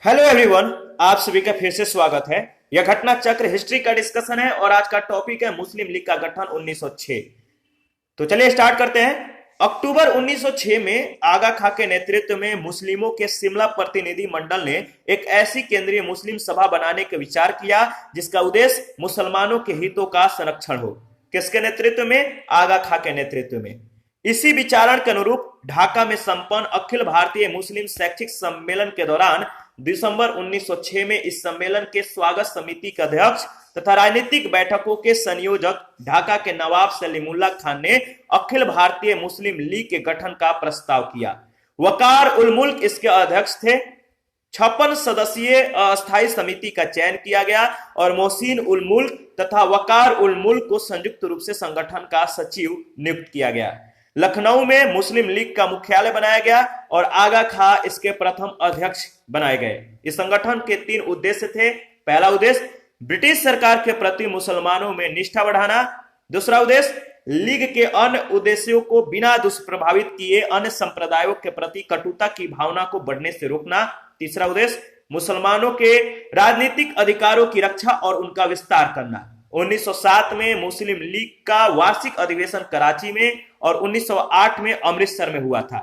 Hello everyone, आप सभी का फिर से स्वागत है। यह घटना चक्र हिस्ट्री का डिस्कशन है और आज का टॉपिक है मुस्लिम लीग का गठन 1906। तो चलिए स्टार्ट करते हैं। अक्टूबर 1906 में आगा खां के नेतृत्व में मुस्लिमों के शिमला प्रतिनिधि मंडल ने एक ऐसी केंद्रीय मुस्लिम सभा बनाने का विचार किया जिसका उद्देश्य मुसलमानों के हितों का संरक्षण हो। किसके नेतृत्व में? आगा खां के नेतृत्व में। इसी विचारण के अनुरूप ढाका में संपन्न अखिल भारतीय मुस्लिम शैक्षिक सम्मेलन के दौरान दिसंबर 1906 में इस सम्मेलन के स्वागत समिति के अध्यक्ष तथा राजनीतिक बैठकों के संयोजक ढाका के नवाब सलीमुल्लाह खान ने अखिल भारतीय मुस्लिम लीग के गठन का प्रस्ताव किया। वकार उल मुल्क इसके अध्यक्ष थे। 56 सदस्यीय अस्थायी समिति का चयन किया गया और मोहसिन उल मुल्क तथा वकार उल मुल्क को संयुक्त रूप से संगठन का सचिव नियुक्त किया गया। लखनऊ में मुस्लिम लीग का मुख्यालय बनाया गया और आगा खां इसके प्रथम अध्यक्ष बनाए गए। इस संगठन के 3 उद्देश्य थे। पहला उद्देश्य ब्रिटिश सरकार के प्रति मुसलमानों में निष्ठा बढ़ाना। दूसरा उद्देश्य लीग के अन्य उद्देश्यों को बिना दुष्प्रभावित किए अन्य संप्रदायों के प्रति कटुता की भावना को बढ़ने से रोकना। तीसरा उद्देश्य मुसलमानों के राजनीतिक अधिकारों की रक्षा और उनका विस्तार करना। 1907 में मुस्लिम लीग का वार्षिक अधिवेशन कराची में और 1908 में अमृतसर में हुआ था।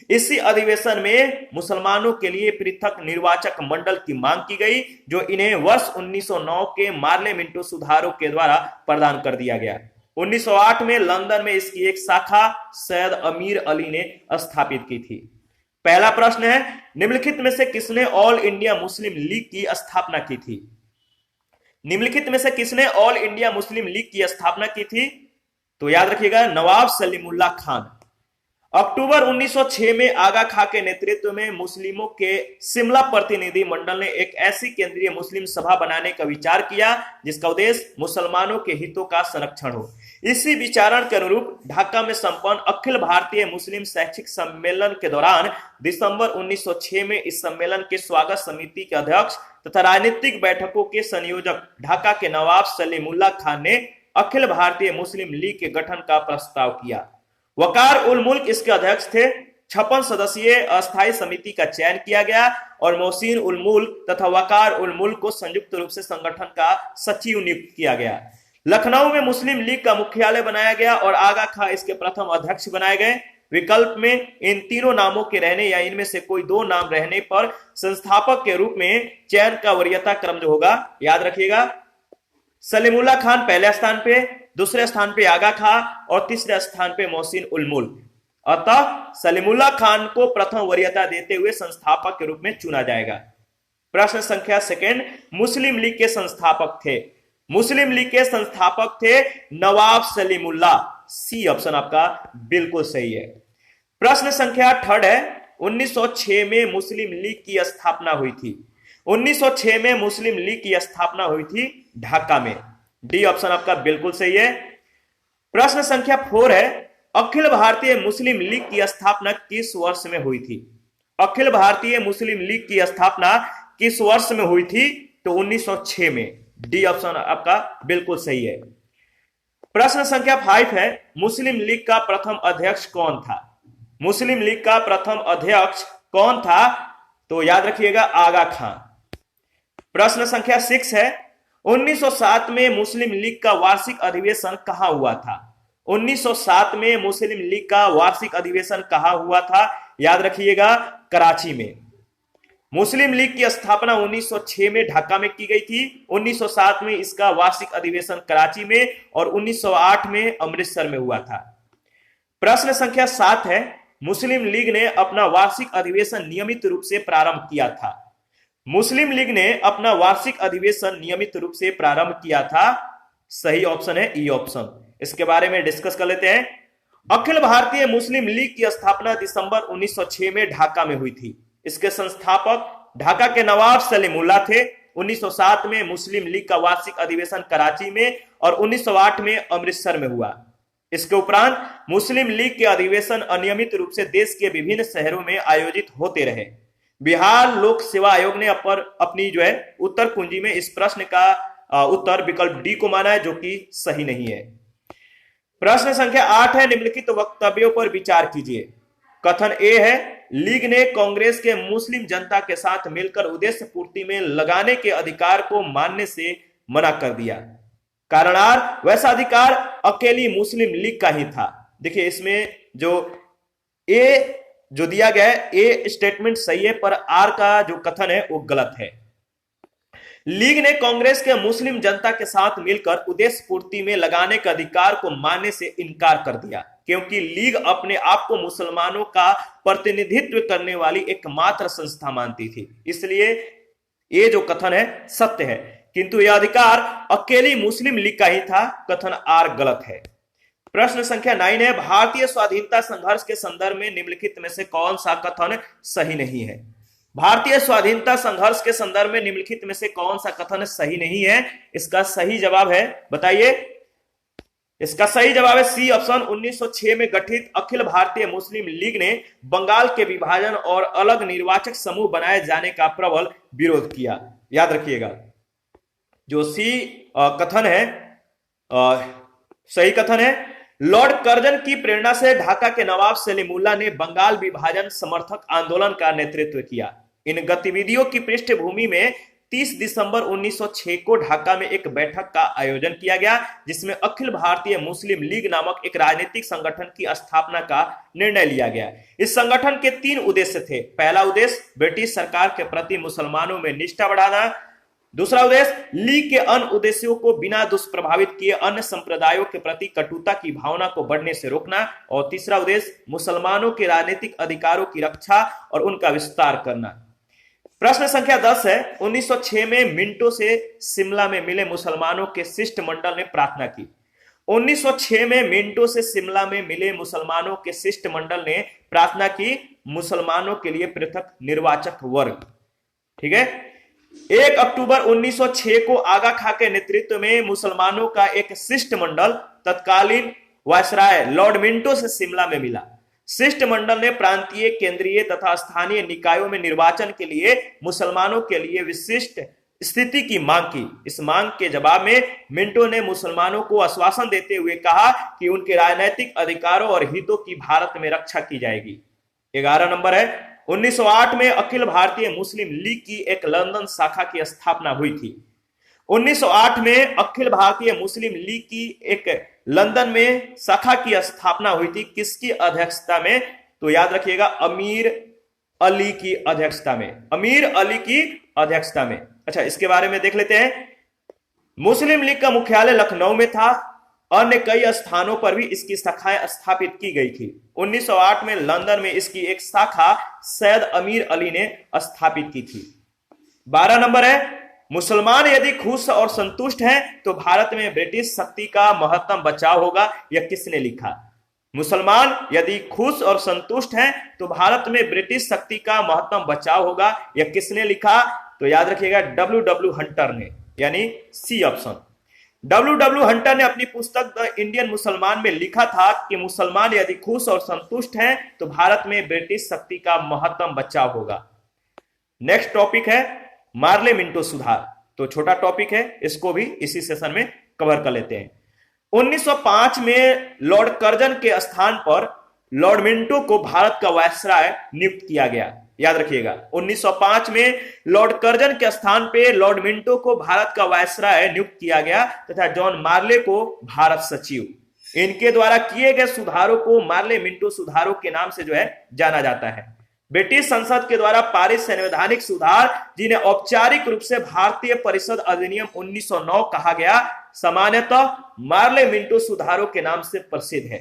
इसी अधिवेशन में मुसलमानों के लिए पृथक निर्वाचक मंडल की मांग की गई जो इन्हें वर्ष 1909 के मार्ले मिंटो सुधारों के द्वारा प्रदान कर दिया गया। 1908 में लंदन में इसकी एक शाखा सैयद अमीर अली ने स्थापित की थी। पहला प्रश्न है, निम्नलिखित में से किसने ऑल इंडिया मुस्लिम लीग की स्थापना की थी? निम्नलिखित में से किसने ऑल इंडिया मुस्लिम लीग की स्थापना की थी? तो याद रखिएगा, नवाब सलीमुल्लाह खान। अक्टूबर 1906 में आगा खां के नेतृत्व में मुस्लिमों के शिमला प्रतिनिधि मंडल ने एक ऐसी केंद्रीय मुस्लिम सभा बनाने का विचार किया जिसका उद्देश्य मुसलमानों के हितों का संरक्षण हो। इसी विचारण के अनुरूप ढाका में संपन्न अखिल भारतीय मुस्लिम शैक्षिक सम्मेलन के दौरान दिसंबर 1906 में इस सम्मेलन के स्वागत समिति के अध्यक्ष तथा राजनीतिक बैठकों के संयोजक ढाका के नवाब सलीमुल्लाह खान ने अखिल भारतीय मुस्लिम लीग के गठन का प्रस्ताव किया। वकार उल मुल्क इसके अध्यक्ष थे। 56 सदस्यीय अस्थायी समिति का चयन किया गया और मोहसिन उल मुल्क तथा वकार उल मुल्क को संयुक्त रूप से संगठन का सचिव नियुक्त किया गया। लखनऊ में मुस्लिम लीग का मुख्यालय बनाया गया और आगा खां इसके प्रथम अध्यक्ष बनाए गए। विकल्प में इन तीनों नामों के रहने या इनमें से कोई 2 नाम रहने पर संस्थापक के रूप में चयन का वरीयता क्रम जो होगा, याद रखिएगा, सलीमुल्लाह खान पहले स्थान पे, दूसरे स्थान पे आगा खां और तीसरे स्थान पे मोहसिन उल मुल्क। अतः सलीमुल्लाह खान को प्रथम वरीयता देते हुए संस्थापक के रूप में चुना जाएगा। प्रश्न संख्या 2, मुस्लिम लीग के संस्थापक थे। मुस्लिम लीग के संस्थापक थे नवाब सलीमुल्लाह। सी ऑप्शन आपका बिल्कुल सही है। प्रश्न संख्या 3 है, 1906 में मुस्लिम लीग की स्थापना हुई थी। 1906 में मुस्लिम लीग की स्थापना हुई थी ढाका में। डी ऑप्शन आपका बिल्कुल सही है। प्रश्न संख्या 4 है, अखिल भारतीय मुस्लिम लीग की स्थापना किस वर्ष में हुई थी? अखिल भारतीय मुस्लिम लीग की स्थापना किस वर्ष में हुई थी? तो 1906 में। डी ऑप्शन आपका बिल्कुल सही है। प्रश्न संख्या 5 है, मुस्लिम लीग का प्रथम अध्यक्ष कौन था? मुस्लिम लीग का प्रथम अध्यक्ष कौन था? तो याद रखिएगा, आगा खां। प्रश्न संख्या 6 है, 1907 में मुस्लिम लीग का वार्षिक अधिवेशन कहां हुआ था? 1907 में मुस्लिम लीग का वार्षिक अधिवेशन कहां हुआ था? याद रखिएगा, कराची में। मुस्लिम लीग की स्थापना 1906 में ढाका में की गई थी। 1907 में इसका वार्षिक अधिवेशन कराची में और 1908 में अमृतसर में हुआ था। प्रश्न संख्या 7 है, मुस्लिम लीग ने अपना वार्षिक अधिवेशन नियमित रूप से प्रारंभ किया था। मुस्लिम लीग ने अपना वार्षिक अधिवेशन नियमित रूप से प्रारंभ किया था। सही ऑप्शन है ई ऑप्शन। इसके बारे में डिस्कस कर लेते हैं। अखिल भारतीय मुस्लिम लीग की स्थापना दिसंबर 1906 में ढाका में हुई थी। इसके संस्थापक ढाका के नवाब सलीमुल्लाह थे। 1907 में मुस्लिम लीग का वार्षिक अधिवेशन कराची में और 1908 में अमृतसर में हुआ। इसके उपरांत मुस्लिम लीग के अधिवेशन अनियमित रूप से देश के विभिन्न शहरों में आयोजित होते रहे। बिहार लोक सेवा आयोग ने अपनी जो है उत्तर कुंजी में इस प्रश्न का उत्तर विकल्प डी को माना है, जो कि सही नहीं है। प्रश्न संख्या 8 है, निम्नलिखित वक्तव्यों पर विचार कीजिए। कथन ए है, लीग ने कांग्रेस के मुस्लिम जनता के साथ मिलकर उद्देश्य पूर्ति में लगाने के अधिकार को मानने से मना कर दिया। कारण आर, वैसा अधिकार अकेली मुस्लिम लीग का ही था। देखिए इसमें जो ए जो दिया गया है, ए स्टेटमेंट सही है पर आर का जो कथन है वो गलत है। लीग ने कांग्रेस के मुस्लिम जनता के साथ मिलकर उद्देश्य पूर्ति में लगाने के अधिकार को मानने से इनकार कर दिया, क्योंकि लीग अपने आप को मुसलमानों का प्रतिनिधित्व करने वाली एकमात्र संस्था मानती थी। इसलिए ये जो कथन है सत्य है, किंतु यह अधिकार अकेली मुस्लिम लीग का ही था। कथन आर गलत है। प्रश्न संख्या 9 है, भारतीय स्वाधीनता संघर्ष के संदर्भ में निम्नलिखित में से कौन सा कथन सही नहीं है? भारतीय स्वाधीनता संघर्ष के संदर्भ में निम्नलिखित में से कौन सा कथन सही नहीं है? इसका सही जवाब है, बताइए। इसका सही जवाब है सी ऑप्शन। 1906 में गठित अखिल भारतीय मुस्लिम लीग ने बंगाल के विभाजन और अलग निर्वाचक समूह बनाए जाने का प्रबल विरोध किया। याद रखिएगा, जो सी कथन है सही कथन है। लॉर्ड कर्जन की प्रेरणा से ढाका के नवाब सलीमुल्लाह ने बंगाल विभाजन समर्थक आंदोलन का नेतृत्व किया। इन गतिविधियों की पृष्ठभूमि में 30 दिसंबर 1906 को ढाका में एक बैठक का आयोजन किया गया, जिसमें अखिल भारतीय मुस्लिम लीग नामक एक राजनीतिक संगठन की स्थापना का निर्णय लिया गया। इस संगठन के 3 उद्देश्य थे। पहला उद्देश्य ब्रिटिश सरकार के प्रति मुसलमानों में निष्ठा बढ़ाना। दूसरा उद्देश्य लीग के अन्य उद्देश्यों को बिना दुष्प्रभावित किए अन्य संप्रदायों के प्रति कटुता की भावना को बढ़ने से रोकना। और तीसरा उद्देश्य मुसलमानों के राजनीतिक अधिकारों की रक्षा और उनका विस्तार करना। प्रश्न संख्या 10 है, 1906 में मिंटो से शिमला में मिले मुसलमानों के शिष्टमंडल ने प्रार्थना की। 1906 में मिंटो से शिमला में मिले मुसलमानों के शिष्टमंडल ने प्रार्थना की मुसलमानों के लिए पृथक निर्वाचक वर्ग। ठीक है। 1 अक्टूबर 1906 को आगा खां के नेतृत्व में मुसलमानों का एक शिष्टमंडल तत्कालीन वायसराय लॉर्ड मिंटो से शिमला में मिला। शिष्टमंडल ने प्रांतीय, केंद्रीय तथा स्थानीय निकायों में निर्वाचन के लिए मुसलमानों के लिए विशिष्ट स्थिति की मांग की। इस मांग के जवाब में मिंटो ने मुसलमानों को आश्वासन देते हुए कहा कि उनके राजनीतिक अधिकारों और हितों की भारत में रक्षा की जाएगी। 11 नंबर है, 1908 में अखिल भारतीय मुस्लिम लीग की एक लंदन शाखा की स्थापना हुई थी। 1908 में अखिल भारतीय मुस्लिम लीग की एक लंदन में शाखा की स्थापना हुई थी। किसकी अध्यक्षता में? तो याद रखिएगा, अमीर अली की अध्यक्षता में। अमीर अली की अध्यक्षता में। अच्छा, इसके बारे में देख लेते हैं। मुस्लिम लीग का मुख्यालय लखनऊ में था। अन्य कई स्थानों पर भी इसकी शाखाएं स्थापित की गई थी। 1908 में लंदन में इसकी एक शाखा सैयद अमीर अली ने स्थापित की थी। 12 नंबर है, मुसलमान यदि खुश और संतुष्ट हैं तो भारत में ब्रिटिश शक्ति का महत्तम बचाव होगा। यह किसने लिखा? मुसलमान यदि खुश और संतुष्ट हैं तो भारत में ब्रिटिश शक्ति का महत्तम बचाव होगा। यह किसने लिखा? तो याद रखिएगा, डब्ल्यू हंटर ने, यानी सी ऑप्शन। डब्ल्यू हंटर ने अपनी पुस्तक द इंडियन मुसलमान में लिखा था कि मुसलमान यदि खुश और संतुष्ट हैं तो भारत में ब्रिटिश शक्ति का महत्तम बचाव होगा। नेक्स्ट टॉपिक है मार्ले मिंटो सुधार। तो छोटा टॉपिक है, इसको भी इसी सेशन में कवर कर लेते हैं। 1905 में लॉर्ड कर्जन के स्थान पर लॉर्ड मिंटो को भारत का वायसराय नियुक्त किया गया। याद रखिएगा, 1905 में लॉर्ड कर्जन के स्थान पे लॉर्ड मिंटो को भारत का वायसराय नियुक्त किया गया तथा जॉन मार्ले को भारत सचिव। इनके द्वारा किए गए सुधारों को मार्ले मिंटो सुधारों के नाम से जो है जाना जाता है। ब्रिटिश संसद के द्वारा पारित संवैधानिक सुधार, जिन्हें औपचारिक रूप से भारतीय परिषद अधिनियम 1909 कहा गया, सामान्यतः मार्ले मिंटो सुधारों के नाम से प्रसिद्ध है।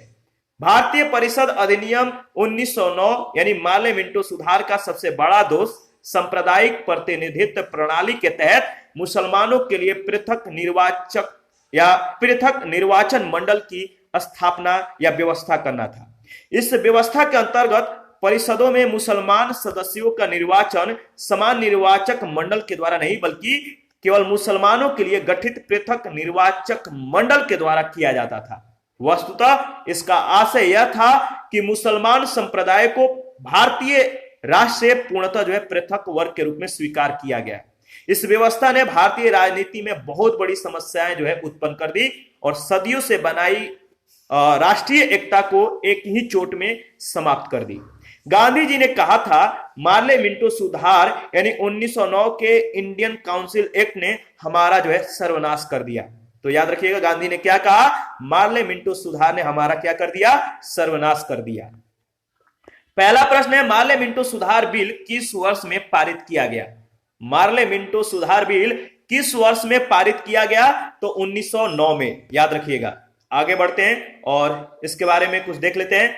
भारतीय परिषद अधिनियम 1909 यानी मार्ले मिंटो सुधार का सबसे बड़ा दोष सांप्रदायिक प्रतिनिधित्व प्रणाली के तहत मुसलमानों के लिए पृथक निर्वाचक या पृथक निर्वाचन मंडल की स्थापना या व्यवस्था करना था। इस व्यवस्था के अंतर्गत परिषदों में मुसलमान सदस्यों का निर्वाचन समान निर्वाचक मंडल के द्वारा नहीं बल्कि केवल मुसलमानों के लिए गठित पृथक निर्वाचक मंडल के द्वारा किया जाता था। वस्तुतः इसका आशय यह था कि मुसलमान संप्रदाय को भारतीय राष्ट्र से पूर्णतः जो है पृथक वर्ग के रूप में स्वीकार किया गया। इस व्यवस्था ने भारतीय राजनीति में बहुत बड़ी समस्याएं जो है उत्पन्न कर दी और सदियों से बनाई राष्ट्रीय एकता को एक ही चोट में समाप्त कर दी। गांधी जी ने कहा था मार्ले मिंटो सुधार यानी 1909 के इंडियन काउंसिल एक्ट ने हमारा जो है सर्वनाश कर दिया। तो याद रखिएगा गांधी ने क्या कहा, मार्ले मिंटो सुधार ने हमारा क्या कर दिया, सर्वनाश कर दिया। पहला प्रश्न है मार्ले मिंटो सुधार बिल किस वर्ष में पारित किया गया। मार्ले मिंटो सुधार बिल किस वर्ष में पारित किया गया, तो 1909 में, याद रखिएगा। आगे बढ़ते हैं और इसके बारे में कुछ देख लेते हैं।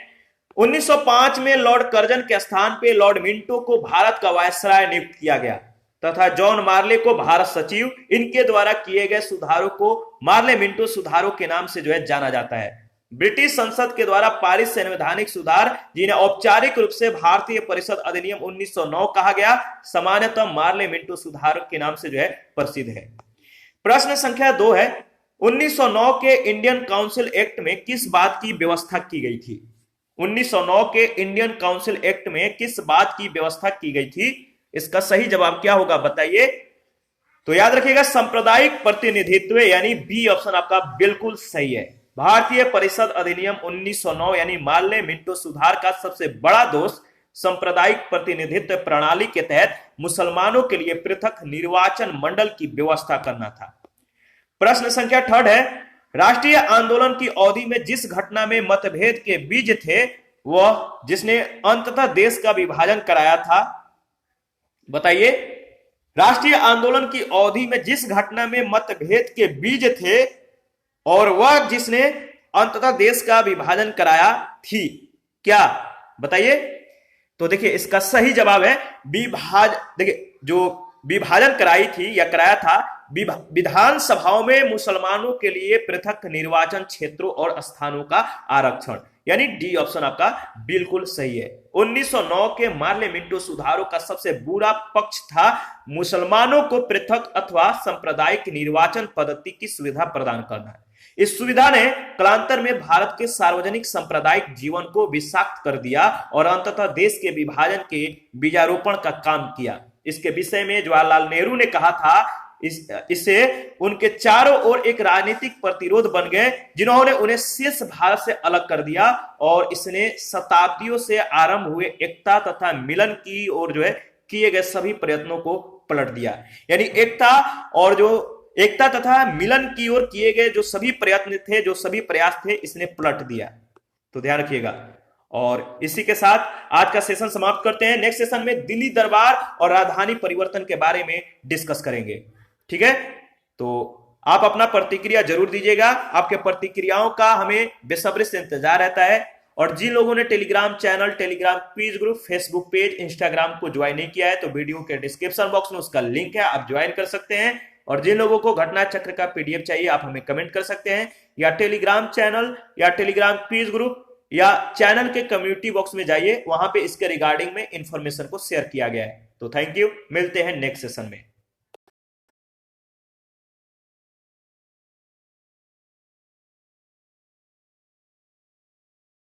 1905 में लॉर्ड कर्जन के स्थान पे लॉर्ड मिंटो को भारत का वायसराय नियुक्त किया गया तथा जॉन मार्ले को भारत सचिव। इनके द्वारा किए गए सुधारों को मार्ले मिंटो सुधारों के नाम से जो है जाना जाता है। ब्रिटिश संसद के द्वारा पारित संवैधानिक सुधार जिन्हें औपचारिक रूप से भारतीय परिषद अधिनियम 1909 कहा गया, सामान्यतः मार्ले मिंटो सुधार के नाम से जो है प्रसिद्ध है। प्रश्न संख्या 2 है 1909 के इंडियन काउंसिल एक्ट में किस बात की व्यवस्था की गई थी। 1909 के इंडियन काउंसिल एक्ट में किस बात की व्यवस्था की गई थी, इसका सही जवाब क्या होगा बताइए। तो याद रखिएगा सांप्रदायिक प्रतिनिधित्व, यानी बी ऑप्शन आपका बिल्कुल सही है। भारतीय परिषद अधिनियम 1909 यानी मार्ले मिंटो सुधार का सबसे बड़ा दोष सांप्रदायिक प्रतिनिधित्व प्रणाली के तहत मुसलमानों के लिए पृथक निर्वाचन मंडल की व्यवस्था करना था। प्रश्न संख्या 3 है राष्ट्रीय आंदोलन की अवधि में जिस घटना में मतभेद के बीज थे वह जिसने अंततः देश का विभाजन कराया था, बताइए। राष्ट्रीय आंदोलन की अवधि में जिस घटना में मतभेद के बीज थे और वह जिसने अंततः देश का विभाजन कराया थी, क्या, बताइए। तो देखिए इसका सही जवाब है देखिए जो विभाजन कराई थी या कराया था, विधानसभाओं में मुसलमानों के लिए पृथक निर्वाचन क्षेत्रों और स्थानों का आरक्षण, यानी डी ऑप्शन आपका बिल्कुल सही है। 1909 के मार्ले मिंटो सुधारों का सबसे बुरा पक्ष था मुसलमानों को पृथक अथवा सांप्रदायिक निर्वाचन पद्धति की सुविधा प्रदान करना। इस सुविधा ने कालांतर में भारत के सार्वजनिक सांप्रदायिक जीवन को विषाक्त कर दिया और अंततः देश के विभाजन के बीजारोपण का काम किया। इसके विषय में जवाहरलाल नेहरू ने कहा था इससे उनके चारों ओर एक राजनीतिक प्रतिरोध बन गए जिन्होंने उन्हें शेष भारत से अलग कर दिया और इसने शताब्दियों से आरंभ हुए एकता तथा मिलन की ओर जो है किए गए सभी प्रयत्नों को पलट दिया। यानी एकता तथा मिलन की ओर किए गए जो सभी प्रयत्न थे, जो सभी प्रयास थे, इसने पलट दिया। तो ध्यान रखिएगा। और इसी के साथ आज का सेशन समाप्त करते हैं। नेक्स्ट सेशन में दिल्ली दरबार और राजधानी परिवर्तन के बारे में डिस्कस करेंगे, ठीक है। तो आप अपना प्रतिक्रिया जरूर दीजिएगा। आपके प्रतिक्रियाओं का हमें बेसब्री से इंतजार रहता है। और जिन लोगों ने Telegram channel, Telegram quiz group, Facebook page, Instagram को ज्वाइन नहीं किया है तो वीडियो के डिस्क्रिप्शन बॉक्स में उसका लिंक है, आप ज्वाइन कर सकते हैं। और जिन लोगों को घटना चक्र का पीडीएफ चाहिए आप हमें कमेंट कर सकते हैं, या टेलीग्राम चैनल या टेलीग्राम क्विज ग्रुप या चैनल के कम्युनिटी बॉक्स में जाइए, वहां पे इसके रिगार्डिंग में इंफॉर्मेशन को शेयर किया गया है। तो थैंक यू, मिलते हैं नेक्स्ट सेशन में।